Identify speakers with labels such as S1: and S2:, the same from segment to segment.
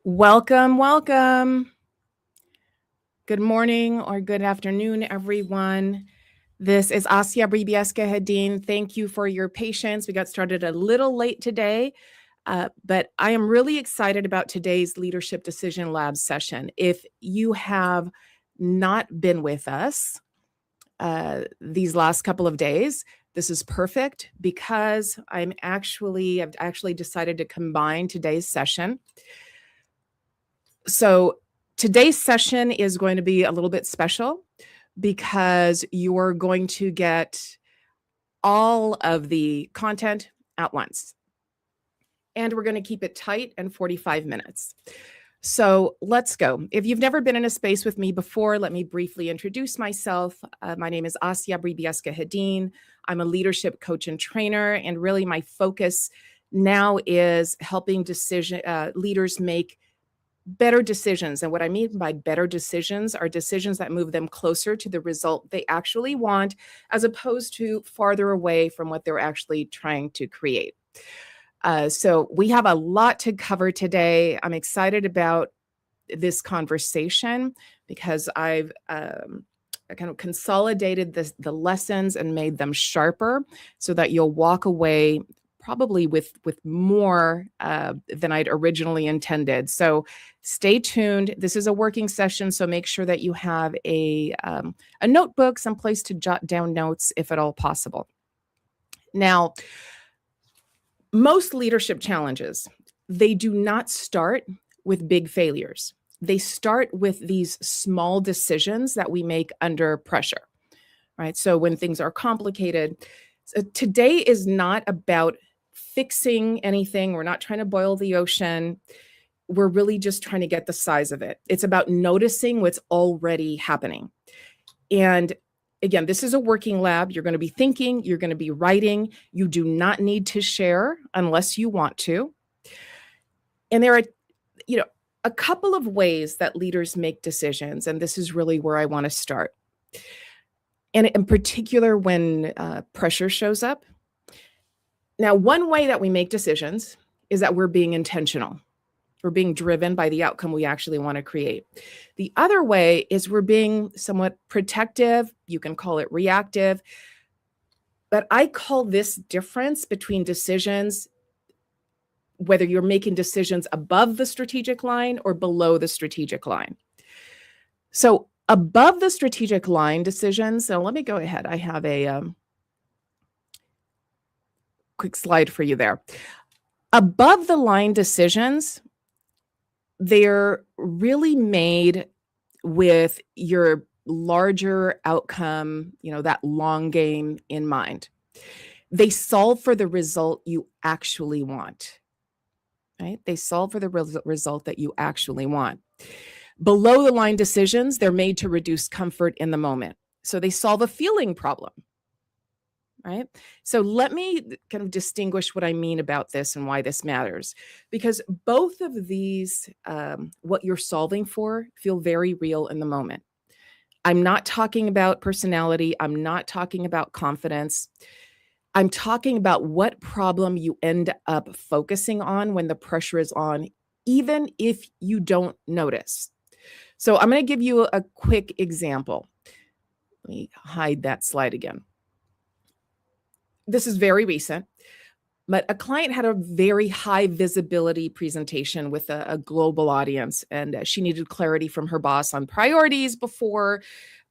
S1: Welcome, welcome. Good morning or good afternoon, everyone. This is Bribiesca-Hedin. Thank you for your patience. We got started a little late today, but I am really excited about today's Leadership Decision Lab session. If you have not been with us these last couple of days, this is perfect because I've actually decided to combine today's session. So today's session is going to be a little bit special because you're going to get all of the content at once. And we're going to keep it tight and 45 minutes. So let's go. If you've never been in a space with me before, let me briefly introduce myself. My name is Bribiesca-Hedin. I'm a leadership coach and trainer, and really my focus now is helping leaders make better decisions. And what I mean by better decisions are decisions that move them closer to the result they actually want, as opposed to farther away from what they're actually trying to create. So we have a lot to cover today. I'm excited about this conversation because I've kind of consolidated the lessons and made them sharper so that you'll walk away probably with more than I'd originally intended. So stay tuned. This is a working session, so make sure that you have a notebook, someplace to jot down notes if at all possible. Now, most leadership challenges, they do not start with big failures. They start with these small decisions that we make under pressure, right? So when things are complicated, today is not about fixing anything. We're not trying to boil the ocean. We're really just trying to get the size of it. It's about noticing what's already happening. And again, this is a working lab. You're going to be thinking, you're going to be writing. You do not need to share unless you want to. And there are, a couple of ways that leaders make decisions. And this is really where I want to start. And in particular, when pressure shows up. Now, one way that we make decisions is that we're being intentional. We're being driven by the outcome we actually want to create. The other way is we're being somewhat protective. You can call it reactive. But I call this difference between decisions, whether you're making decisions above the strategic line or below the strategic line. So above the strategic line decisions, so let me go ahead. I have a quick slide for you there. Above the line decisions, they're really made with your larger outcome, that long game in mind. They solve for the result you actually want, right? They solve for the result that you actually want. Below the line decisions, they're made to reduce comfort in the moment. So they solve a feeling problem, right? So let me kind of distinguish what I mean about this and why this matters. Because both of these, what you're solving for, feel very real in the moment. I'm not talking about personality. I'm not talking about confidence. I'm talking about what problem you end up focusing on when the pressure is on, even if you don't notice. So I'm going to give you a quick example. Let me hide that slide again. This is very recent, but a client had a very high visibility presentation with a global audience, and she needed clarity from her boss on priorities before.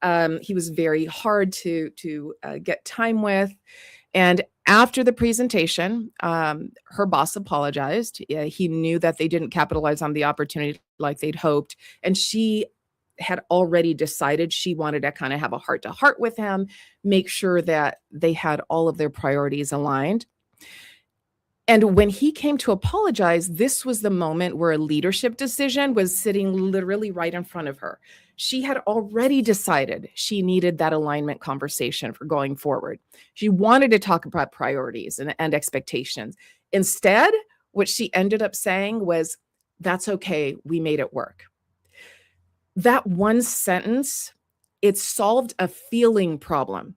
S1: He was very hard to get time with. And after the presentation, her boss apologized. He knew that they didn't capitalize on the opportunity like they'd hoped. And she had already decided she wanted to kind of have a heart-to-heart with him, make sure that they had all of their priorities aligned. And when he came to apologize, this was the moment where a leadership decision was sitting literally right in front of her. She had already decided she needed that alignment conversation for going forward. She wanted to talk about priorities and expectations. Instead, what she ended up saying was, "That's okay, we made it work." That one sentence, it solved a feeling problem.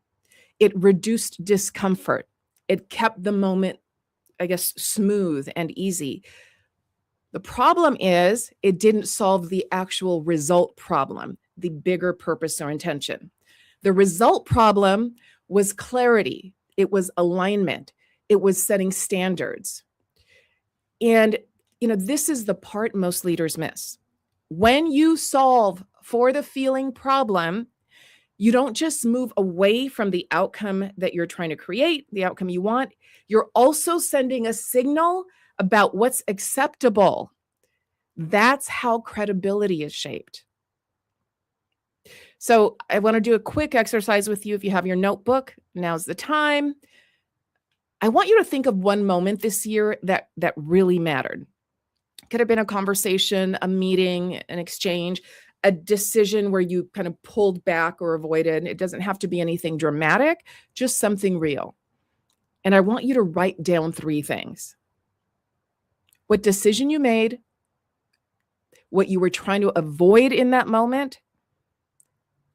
S1: It reduced discomfort. It kept the moment, I guess, smooth and easy. The problem is it didn't solve the actual result problem, the bigger purpose or intention. The result problem was clarity. It was alignment. It was setting standards. And, this is the part most leaders miss. When you solve for the feeling problem, you don't just move away from the outcome that you're trying to create, the outcome you want. You're also sending a signal about what's acceptable. That's how credibility is shaped. So I want to do a quick exercise with you. If you have your notebook, now's the time. I want you to think of one moment this year that really mattered. Could have been a conversation, a meeting, an exchange, a decision where you kind of pulled back or avoided. It doesn't have to be anything dramatic, just something real. And I want you to write down 3 things. What decision you made, what you were trying to avoid in that moment,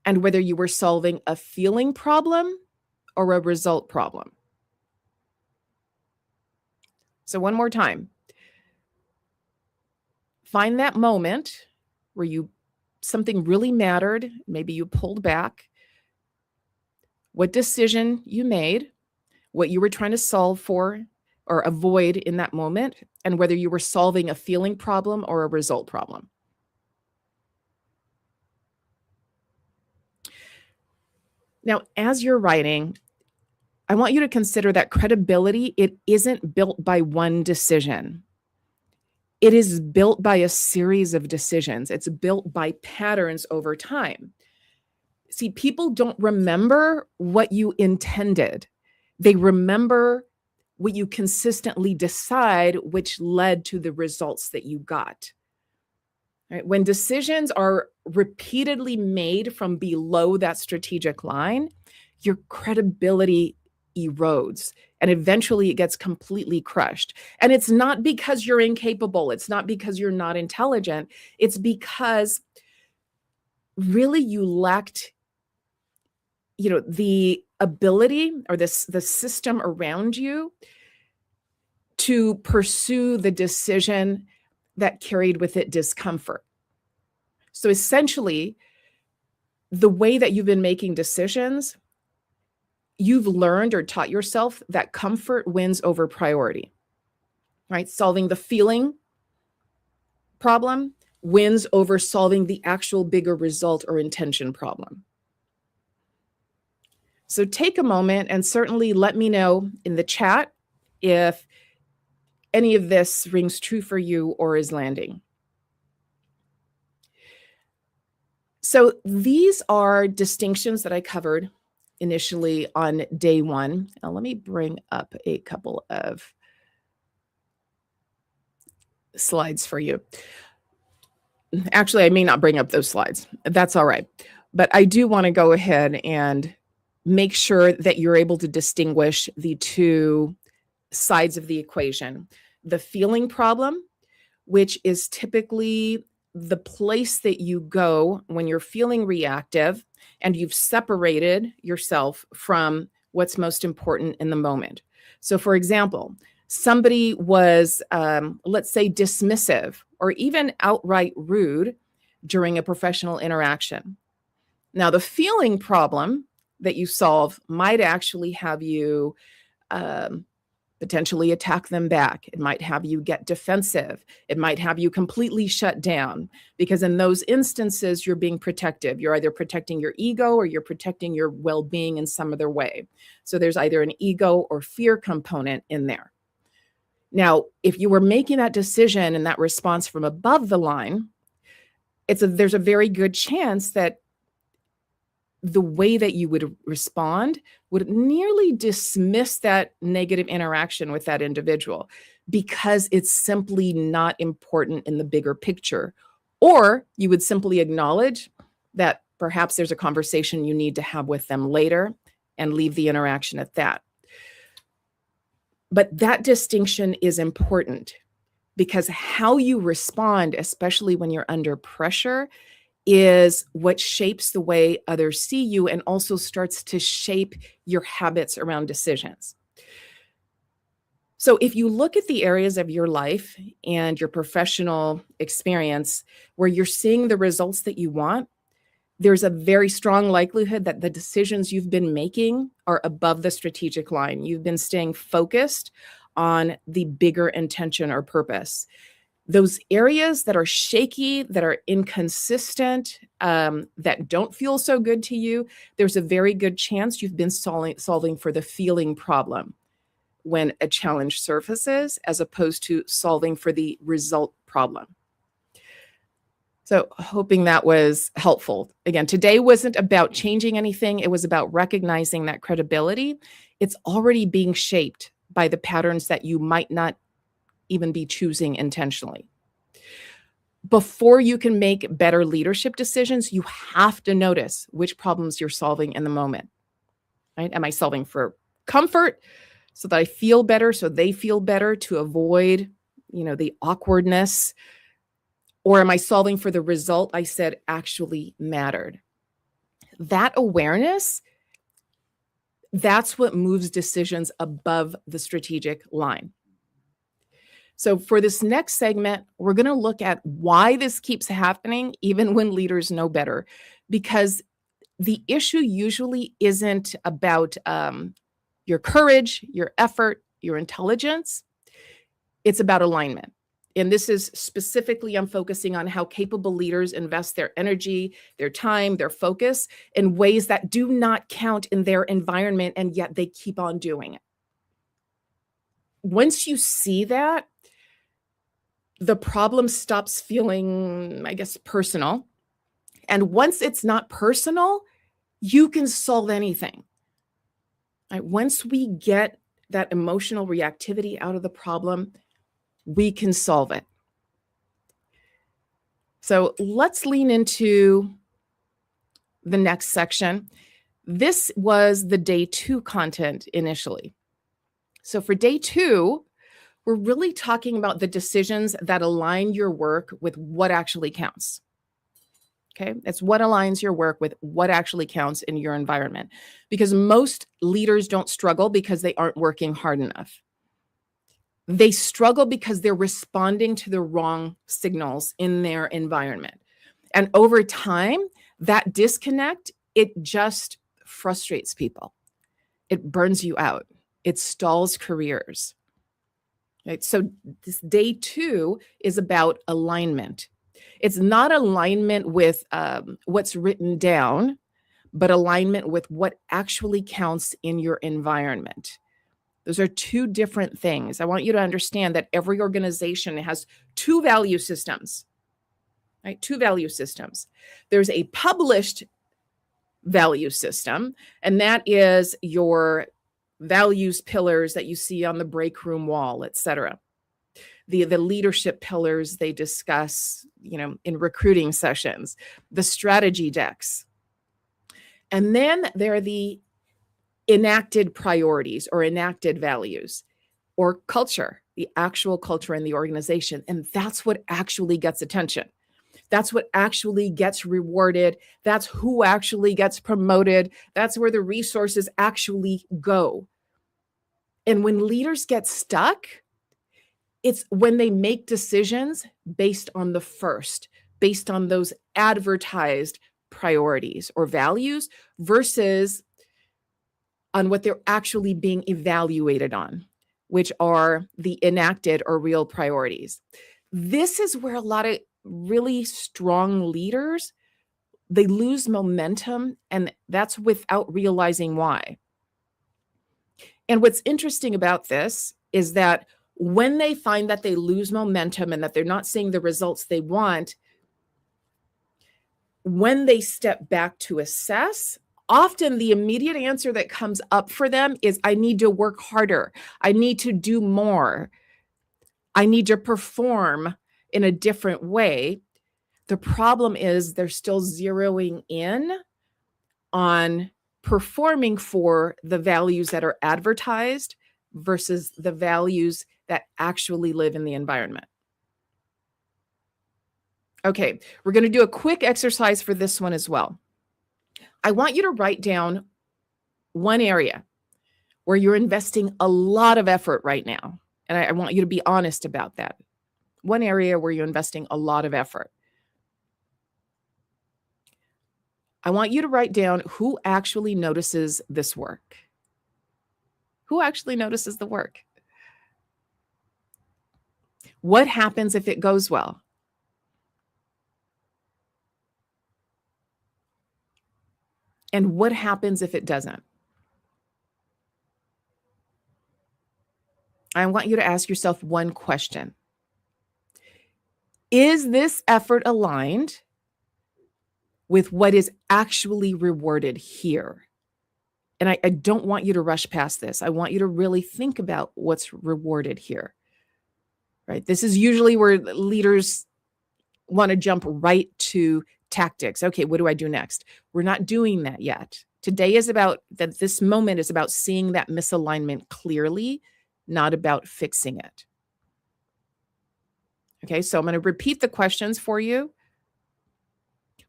S1: and whether you were solving a feeling problem or a result problem. So one more time. Find that moment where something really mattered. Maybe you pulled back. What decision you made, what you were trying to solve for or avoid in that moment, and whether you were solving a feeling problem or a result problem. Now, as you're writing, I want you to consider that credibility, it isn't built by one decision. It is built by a series of decisions. It's built by patterns over time. See, people don't remember what you intended. They remember what you consistently decide, which led to the results that you got. Right? When decisions are repeatedly made from below that strategic line, your credibility erodes and eventually it gets completely crushed. And it's not because you're incapable. It's not because you're not intelligent. It's because really you lacked, the ability or the system around you to pursue the decision that carried with it discomfort. So essentially, the way that you've been making decisions, you've learned or taught yourself that comfort wins over priority, right? Solving the feeling problem wins over solving the actual bigger result or intention problem. So take a moment and certainly let me know in the chat if any of this rings true for you or is landing. So these are distinctions that I covered initially on day 1. Now let me bring up a couple of slides for you. Actually, I may not bring up those slides. That's all right. But I do want to go ahead and make sure that you're able to distinguish the 2 sides of the equation. The feeling problem, which is typically the place that you go when you're feeling reactive and you've separated yourself from what's most important in the moment. So for example, somebody was, let's say, dismissive or even outright rude during a professional interaction. Now, the feeling problem that you solve might actually have you potentially attack them back. It might have you get defensive. It might have you completely shut down because in those instances, you're being protective. You're either protecting your ego or you're protecting your well-being in some other way. So there's either an ego or fear component in there. Now, if you were making that decision and that response from above the line, there's a very good chance that the way that you would respond would nearly dismiss that negative interaction with that individual because it's simply not important in the bigger picture. Or you would simply acknowledge that perhaps there's a conversation you need to have with them later and leave the interaction at that. But that distinction is important because how you respond, especially when you're under pressure, is what shapes the way others see you and also starts to shape your habits around decisions. So if you look at the areas of your life and your professional experience where you're seeing the results that you want, there's a very strong likelihood that the decisions you've been making are above the strategic line. You've been staying focused on the bigger intention or purpose. Those areas that are shaky, that are inconsistent, that don't feel so good to you, there's a very good chance you've been solving for the feeling problem when a challenge surfaces, as opposed to solving for the result problem. So hoping that was helpful. Again, today wasn't about changing anything. It was about recognizing that credibility. It's already being shaped by the patterns that you might not even be choosing intentionally. Before you can make better leadership decisions, you have to notice which problems you're solving in the moment. Right? Am I solving for comfort so that I feel better, so they feel better, to avoid, the awkwardness? Or am I solving for the result I said actually mattered? That awareness, that's what moves decisions above the strategic line. So for this next segment, we're going to look at why this keeps happening even when leaders know better, because the issue usually isn't about your courage, your effort, your intelligence. It's about alignment. And this is specifically, I'm focusing on how capable leaders invest their energy, their time, their focus in ways that do not count in their environment, and yet they keep on doing it. Once you see that, the problem stops feeling, personal. And once it's not personal, you can solve anything. Right? Once we get that emotional reactivity out of the problem, we can solve it. So let's lean into the next section. This was the day 2 content initially. So for day 2, we're really talking about the decisions that align your work with what actually counts. Okay, it's what aligns your work with what actually counts in your environment. Because most leaders don't struggle because they aren't working hard enough. They struggle because they're responding to the wrong signals in their environment. And over time, that disconnect, it just frustrates people. It burns you out. It stalls careers. Right? So this day 2 is about alignment. It's not alignment with what's written down, but alignment with what actually counts in your environment. Those are 2 different things. I want you to understand that every organization has 2 value systems, right? 2 value systems. There's a published value system, and that is your values pillars that you see on the break room wall, et cetera. The leadership pillars they discuss, in recruiting sessions, the strategy decks. And then there are the enacted priorities or enacted values or culture, the actual culture in the organization. And that's what actually gets attention. That's what actually gets rewarded. That's who actually gets promoted. That's where the resources actually go. And when leaders get stuck, it's when they make decisions based on the first, based on those advertised priorities or values versus on what they're actually being evaluated on, which are the enacted or real priorities. This is where a lot of really strong leaders, they lose momentum, and that's without realizing why. And what's interesting about this is that when they find that they lose momentum and that they're not seeing the results they want, when they step back to assess, often the immediate answer that comes up for them is, I need to work harder. I need to do more. I need to perform in a different way. The problem is they're still zeroing in on performing for the values that are advertised versus the values that actually live in the environment. Okay, we're going to do a quick exercise for this one as well. I want you to write down one area where you're investing a lot of effort right now. And I want you to be honest about that. One area where you're investing a lot of effort. I want you to write down who actually notices this work. Who actually notices the work? What happens if it goes well? And what happens if it doesn't? I want you to ask yourself one question. Is this effort aligned with what is actually rewarded here? And I don't want you to rush past this. I want you to really think about what's rewarded here, right? This is usually where leaders want to jump right to tactics. Okay, what do I do next? We're not doing that yet. Today is about that. This moment is about seeing that misalignment clearly, not about fixing it. Okay, so I'm going to repeat the questions for you.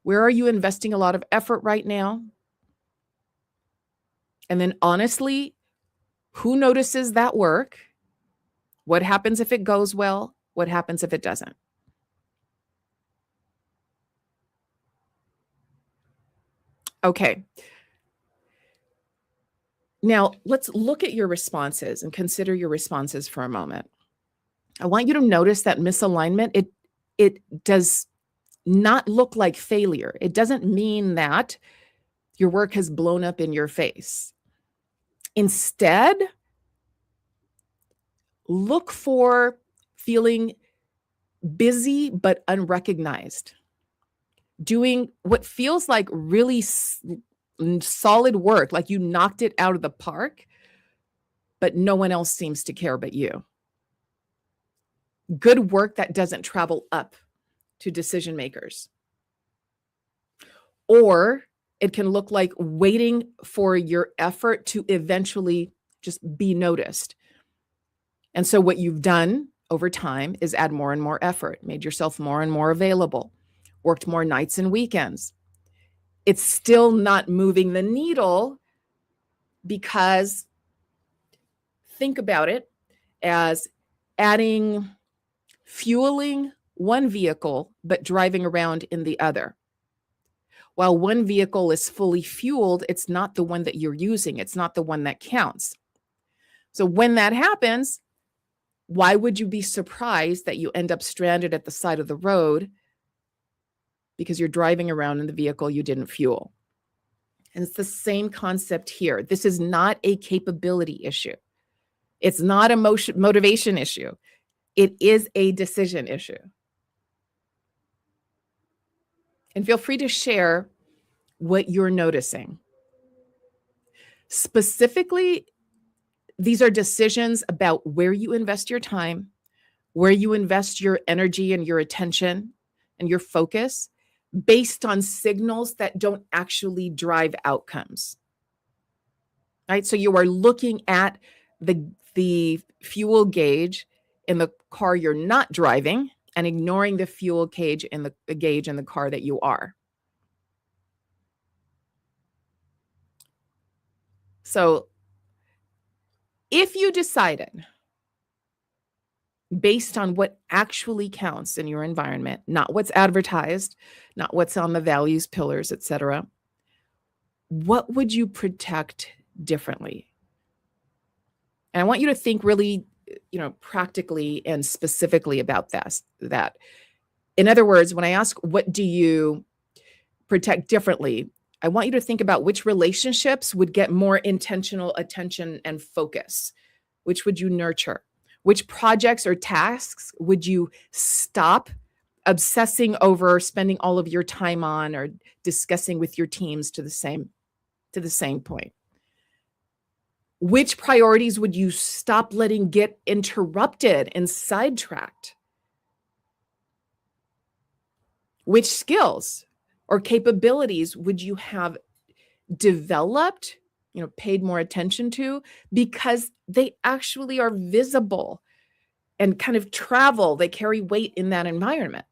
S1: Where are you investing a lot of effort right now? And then honestly, who notices that work? What happens if it goes well? What happens if it doesn't? Okay. Now, let's look at your responses and consider your responses for a moment. I want you to notice that misalignment, it does not look like failure. It doesn't mean that your work has blown up in your face. Instead, look for feeling busy but unrecognized, doing what feels like really solid work, like you knocked it out of the park, but no one else seems to care but you. Good work that doesn't travel up to decision makers. Or it can look like waiting for your effort to eventually just be noticed. And so what you've done over time is add more and more effort, made yourself more and more available, worked more nights and weekends. It's still not moving the needle because think about it as fueling one vehicle, but driving around in the other. While one vehicle is fully fueled, it's not the one that you're using. It's not the one that counts. So when that happens, why would you be surprised that you end up stranded at the side of the road because you're driving around in the vehicle you didn't fuel? And it's the same concept here. This is not a capability issue. It's not a motivation issue. It is a decision issue. And feel free to share what you're noticing. Specifically, these are decisions about where you invest your time, where you invest your energy and your attention and your focus based on signals that don't actually drive outcomes. Right? So you are looking at the fuel gauge in the car you're not driving and ignoring the fuel gauge in the car that you are. So if you decided based on what actually counts in your environment, not what's advertised, not what's on the values pillars, etc., what would you protect differently? And I want you to think really, practically and specifically about that. In other words, when I ask, what do you protect differently? I want you to think about which relationships would get more intentional attention and focus. Which would you nurture? Which projects or tasks would you stop obsessing over, spending all of your time on, or discussing with your teams to the same point? Which priorities would you stop letting get interrupted and sidetracked? Which skills or capabilities would you have developed, paid more attention to because they actually are visible and kind of travel, they carry weight in that environment?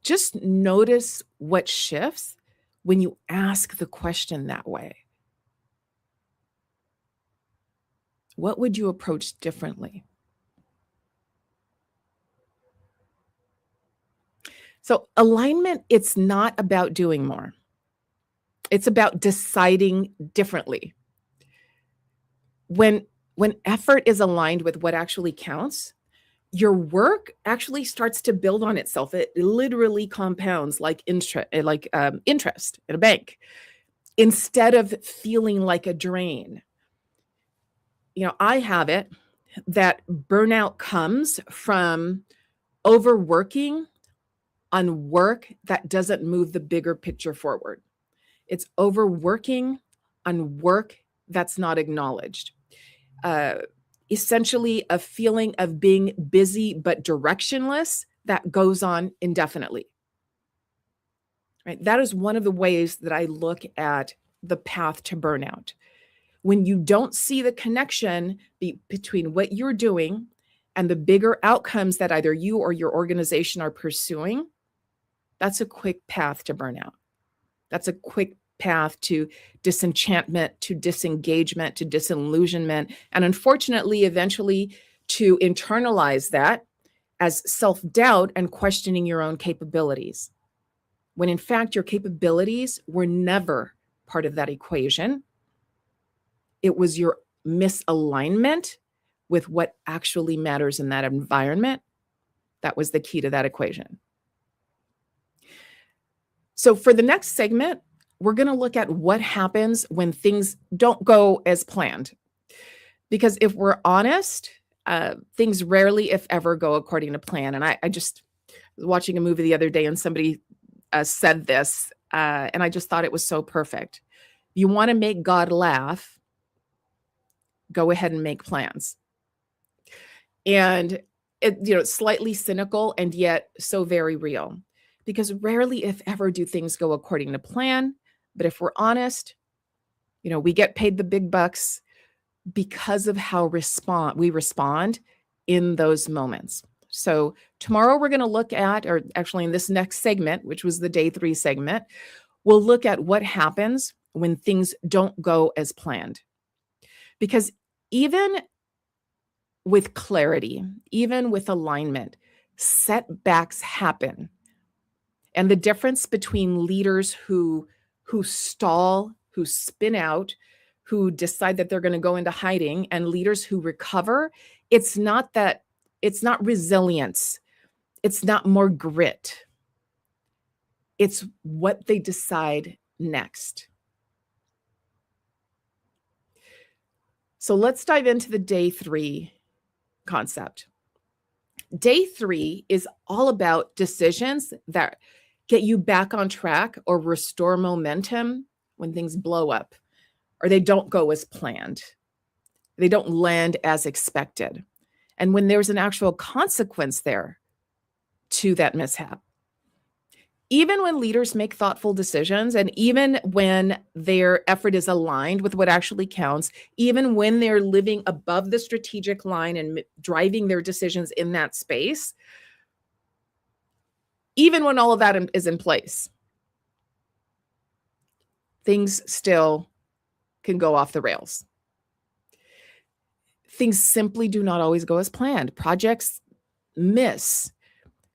S1: Just notice what shifts when you ask the question that way. What would you approach differently? So alignment, it's not about doing more. It's about deciding differently. When effort is aligned with what actually counts, your work actually starts to build on itself. It literally compounds like interest in a bank, instead of feeling like a drain. I have it that burnout comes from overworking on work that doesn't move the bigger picture forward. It's overworking on work that's not acknowledged. Essentially a feeling of being busy but directionless that goes on indefinitely. Right? That is one of the ways that I look at the path to burnout. When you don't see the connection between what you're doing and the bigger outcomes that either you or your organization are pursuing, that's a quick path to burnout. That's a quick path to disenchantment, to disengagement, to disillusionment, and unfortunately, eventually to internalize that as self-doubt and questioning your own capabilities. When in fact, your capabilities were never part of that equation. It was your misalignment with what actually matters in that environment. That was the key to that equation. So for the next segment, we're going to look at what happens when things don't go as planned. Because if we're honest, things rarely, if ever, go according to plan. And I just was watching a movie the other day and somebody said this, and I just thought it was so perfect. You want to make God laugh, go ahead and make plans. And it's slightly cynical and yet so very real. Because rarely, if ever, do things go according to plan. But if we're honest, we get paid the big bucks because of how we respond in those moments. So tomorrow we're going to look at, or actually in this next segment, which was the day 3 segment, we'll look at what happens when things don't go as planned. Because even with clarity, even with alignment, setbacks happen. And the difference between leaders who stall, who spin out, who decide that they're going to go into hiding, and leaders who recover, it's not resilience. It's not more grit. It's what they decide next. So let's dive into the day 3 concept. Day 3 is all about decisions that get you back on track or restore momentum when things blow up or they don't go as planned. They don't land as expected. And when there's an actual consequence there to that mishap. Even when leaders make thoughtful decisions, and even when their effort is aligned with what actually counts, even when they're living above the strategic line and driving their decisions in that space, even when all of that is in place, things still can go off the rails. Things simply do not always go as planned. Projects miss.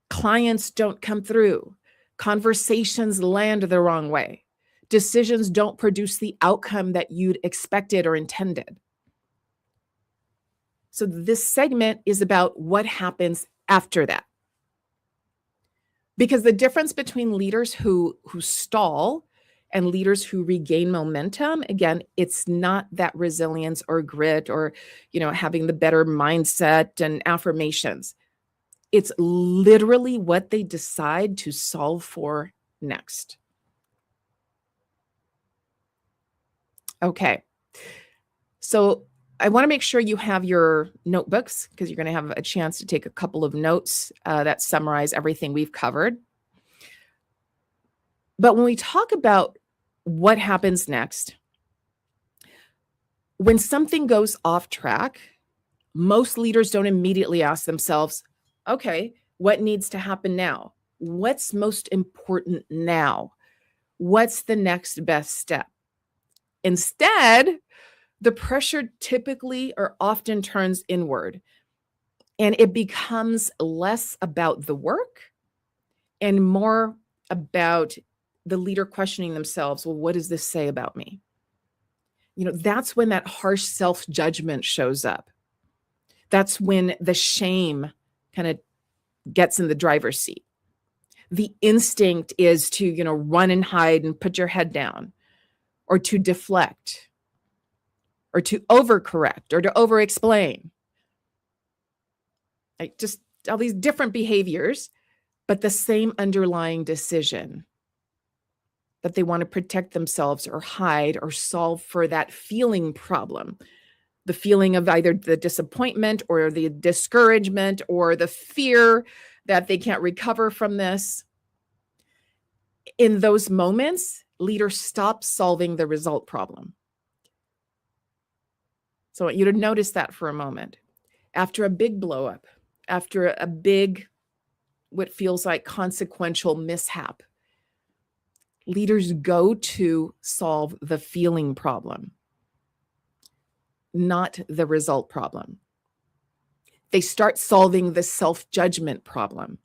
S1: Clients don't come through. Conversations land the wrong way. Decisions don't produce the outcome that you'd expected or intended. So this segment is about what happens after that. Because the difference between leaders who stall and leaders who regain momentum, again, it's not that resilience or grit or, having the better mindset and affirmations. It's literally what they decide to solve for next. Okay. So I want to make sure you have your notebooks because you're going to have a chance to take a couple of notes that summarize everything we've covered. But when we talk about what happens next, when something goes off track, most leaders don't immediately ask themselves, okay, what needs to happen now? What's most important now? What's the next best step? Instead, the pressure typically or often turns inward, and it becomes less about the work and more about the leader questioning themselves. Well, what does this say about me? That's when that harsh self-judgment shows up. That's when the shame kind of gets in the driver's seat. The instinct is to, run and hide and put your head down, or to deflect, or to overcorrect, or to overexplain. Like just all these different behaviors, but the same underlying decision that they want to protect themselves or hide or solve for that feeling problem. The feeling of either the disappointment or the discouragement or the fear that they can't recover from this. In those moments, leaders stop solving the result problem. So I want you to notice that for a moment. After a big blow up, after a big, what feels like consequential mishap, leaders go to solve the feeling problem, not the result problem. They start solving the self-judgment problem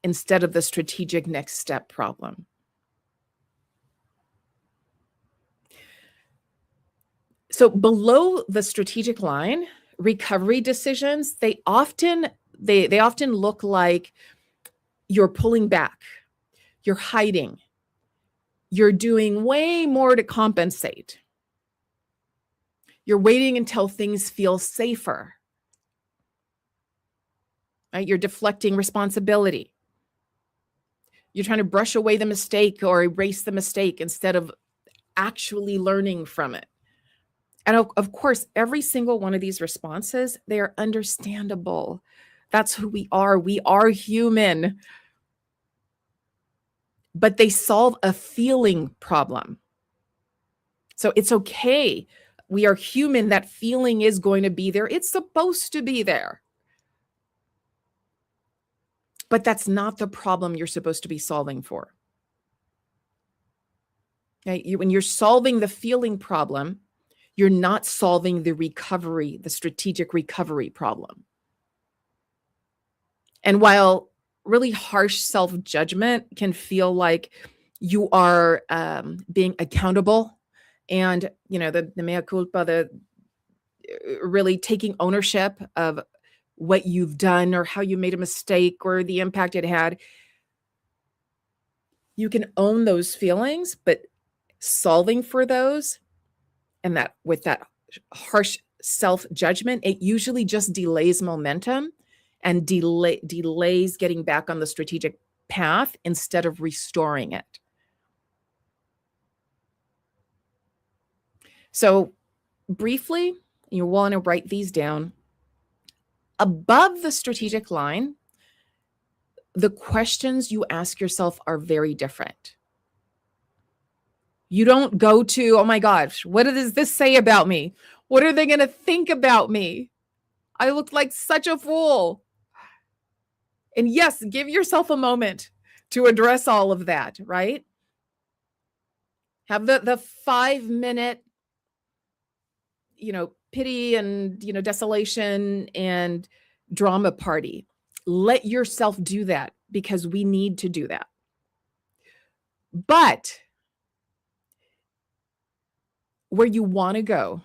S1: instead of the strategic next step problem. So below the strategic line, recovery decisions, they often look like you're pulling back, you're hiding, you're doing way more to compensate. You're waiting until things feel safer. Right? You're deflecting responsibility. You're trying to brush away the mistake or erase the mistake instead of actually learning from it. And of course, every single one of these responses, they are understandable. That's who we are. We are human. But they solve a feeling problem. So it's okay. We are human. That feeling is going to be there. It's supposed to be there. But that's not the problem you're supposed to be solving for. Okay? When you're solving the feeling problem, you're not solving the recovery, the strategic recovery problem. And while really harsh self-judgment can feel like you are being accountable and, the mea culpa, the really taking ownership of what you've done or how you made a mistake or the impact it had, you can own those feelings, but solving for those and that with that harsh self-judgment, it usually just delays momentum and delays getting back on the strategic path instead of restoring it. So briefly, you want to write these down. Above the strategic line, the questions you ask yourself are very different. You don't go to, oh my gosh, what does this say about me? What are they going to think about me? I look like such a fool. And yes, give yourself a moment to address all of that, right? Have the 5-minute, pity and, desolation and drama party. Let yourself do that because we need to do that. But where you want to go,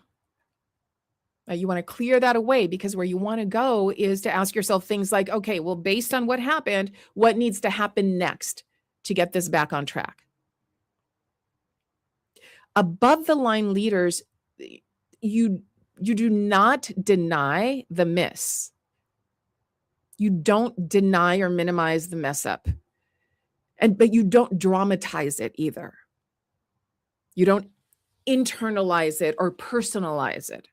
S1: you want to clear that away, because where you want to go is to ask yourself things like, okay, well, based on what happened, what needs to happen next to get this back on track? Above the line leaders, you do not deny the miss. You don't deny or minimize the mess up. But you don't dramatize it either. You don't internalize it or personalize it.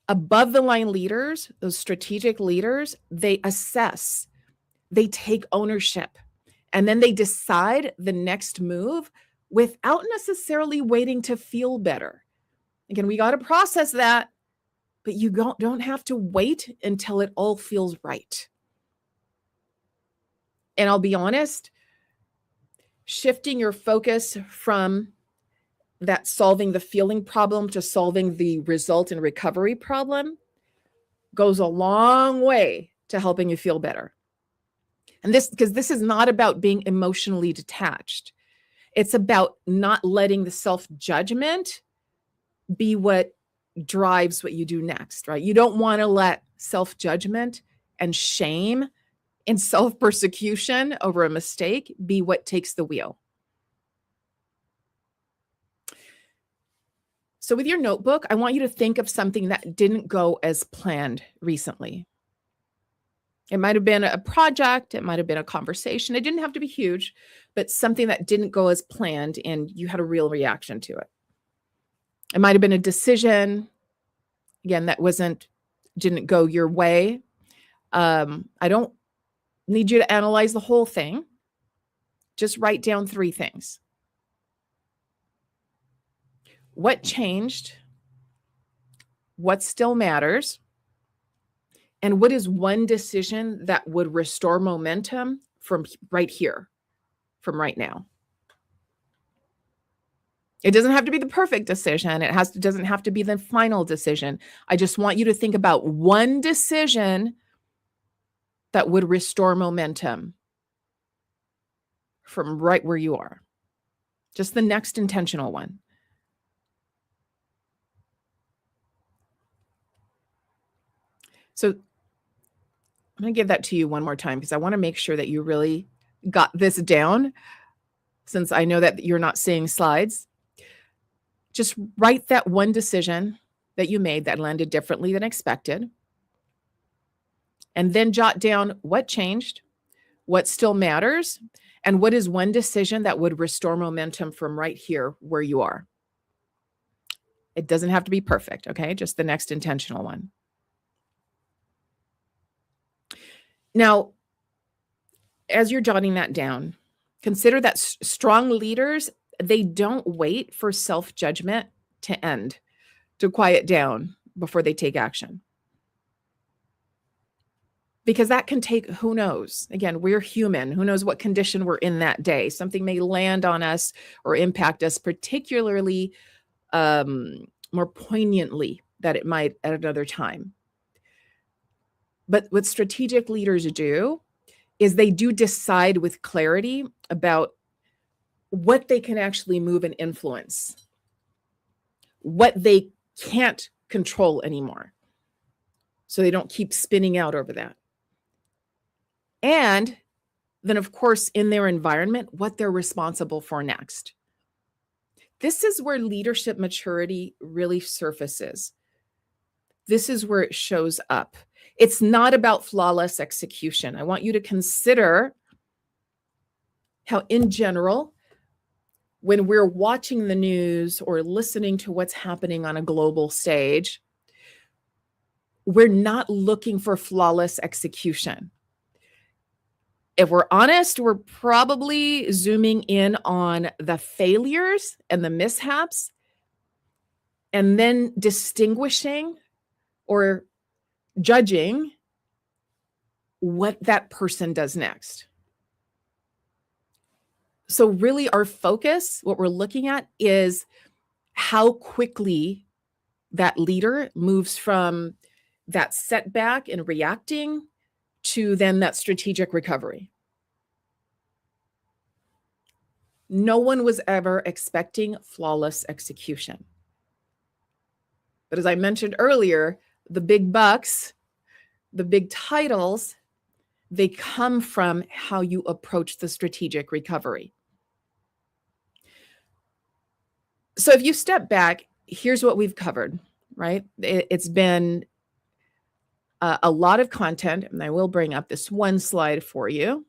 S1: Above the line leaders, those strategic leaders, they assess, they take ownership, and then they decide the next move without necessarily waiting to feel better. Again, we got to process that, but you don't have to wait until it all feels right. And I'll be honest, shifting your focus from that solving the feeling problem to solving the result and recovery problem goes a long way to helping you feel better. And because this is not about being emotionally detached. It's about not letting the self-judgment be what drives what you do next, right? You don't want to let self-judgment and shame and self-persecution over a mistake be what takes the wheel. So with your notebook, I want you to think of something that didn't go as planned recently. It might have been a project, it might have been a conversation. It didn't have to be huge, but something that didn't go as planned and you had a real reaction to it. It might have been a decision, again, that didn't go your way. I don't need you to analyze the whole thing. Just write down 3 things. What changed? What still matters? And what is one decision that would restore momentum from right here, from right now? It doesn't have to be the perfect decision. It doesn't have to be the final decision. I just want you to think about one decision that would restore momentum from right where you are. Just the next intentional one. So I'm going to give that to you one more time because I want to make sure that you really got this down, since I know that you're not seeing slides. Just write that one decision that you made that landed differently than expected. And then jot down what changed, what still matters, and what is one decision that would restore momentum from right here where you are. It doesn't have to be perfect, okay? Just the next intentional one. Now, as you're jotting that down, consider that strong leaders, they don't wait for self-judgment to end, to quiet down before they take action. Because that can take, who knows? Again, we're human. Who knows what condition we're in that day? Something may land on us or impact us particularly more poignantly than it might at another time. But what strategic leaders do is they do decide with clarity about what they can actually move and influence, what they can't control anymore, so they don't keep spinning out over that. And then, of course, in their environment, what they're responsible for next. This is where leadership maturity really surfaces. This is where it shows up. It's not about flawless execution. I want you to consider how, in general, when we're watching the news or listening to what's happening on a global stage, we're not looking for flawless execution. If we're honest, we're probably zooming in on the failures and the mishaps, and then distinguishing or judging what that person does next. So really our focus, what we're looking at, is how quickly that leader moves from that setback and reacting to then that strategic recovery. No one was ever expecting flawless execution. But as I mentioned earlier, the big bucks, the big titles, they come from how you approach the strategic recovery. So if you step back, here's what we've covered, right? It's been a lot of content, and I will bring up this one slide for you.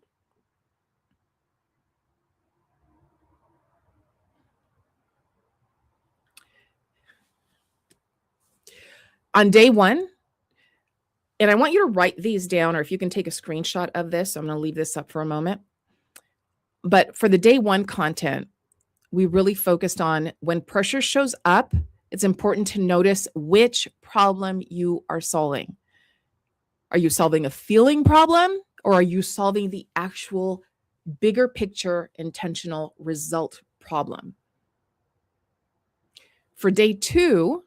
S1: On day 1, and I want you to write these down, or if you can take a screenshot of this, I'm going to leave this up for a moment. But for the day 1 content, we really focused on when pressure shows up, it's important to notice which problem you are solving. Are you solving a feeling problem, or are you solving the actual bigger picture, intentional result problem. For day 2,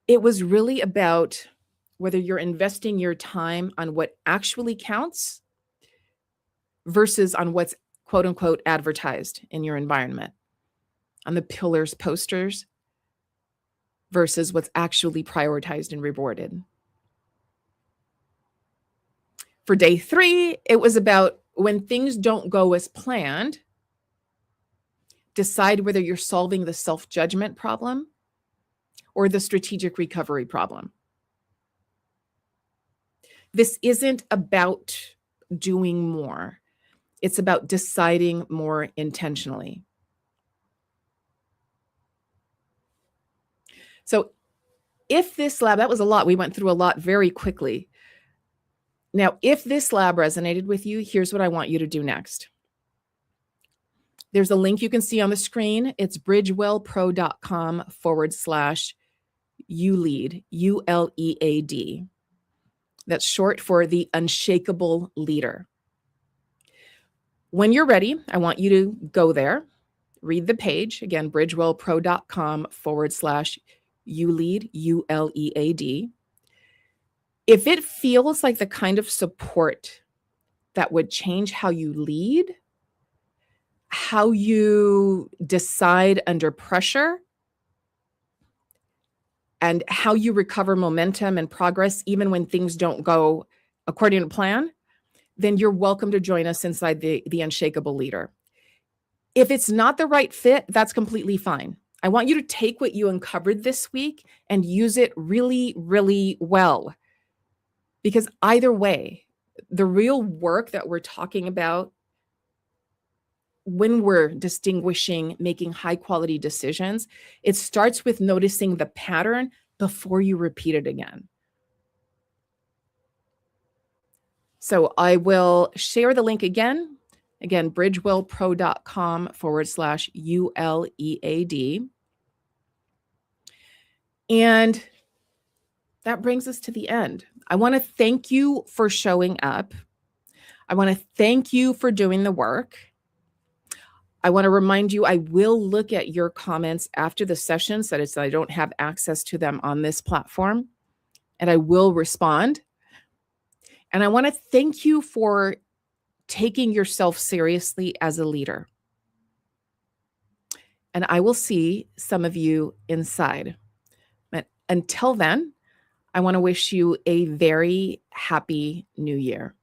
S1: it was really about whether you're investing your time on what actually counts versus on what's quote unquote advertised in your environment, on the pillars, posters, versus what's actually prioritized and rewarded. For day 3, it was about when things don't go as planned, decide whether you're solving the self-judgment problem or the strategic recovery problem. This isn't about doing more. It's about deciding more intentionally. So if this lab, that was a lot. We went through a lot very quickly. Now, if this lab resonated with you, here's what I want you to do next. There's a link you can see on the screen. It's bridgewellpro.com/ULEAD, ULEAD. That's short for the unshakable leader. When you're ready, I want you to go there, read the page. Again, bridgewellpro.com/ULEAD, ULEAD. If it feels like the kind of support that would change how you lead, how you decide under pressure, and how you recover momentum and progress even when things don't go according to plan, then you're welcome to join us inside the Unshakable Leader. If it's not the right fit, that's completely fine. I want you to take what you uncovered this week and use it really, really well. Because either way, the real work that we're talking about when we're distinguishing, making high quality decisions, it starts with noticing the pattern before you repeat it again. So I will share the link again. Again, bridgewellpro.com/ULEAD. And that brings us to the end. I want to thank you for showing up. I want to thank you for doing the work. I want to remind you, I will look at your comments after the session, so that I don't have access to them on this platform, and I will respond. And I want to thank you for taking yourself seriously as a leader. And I will see some of you inside. But until then, I want to wish you a very happy new year.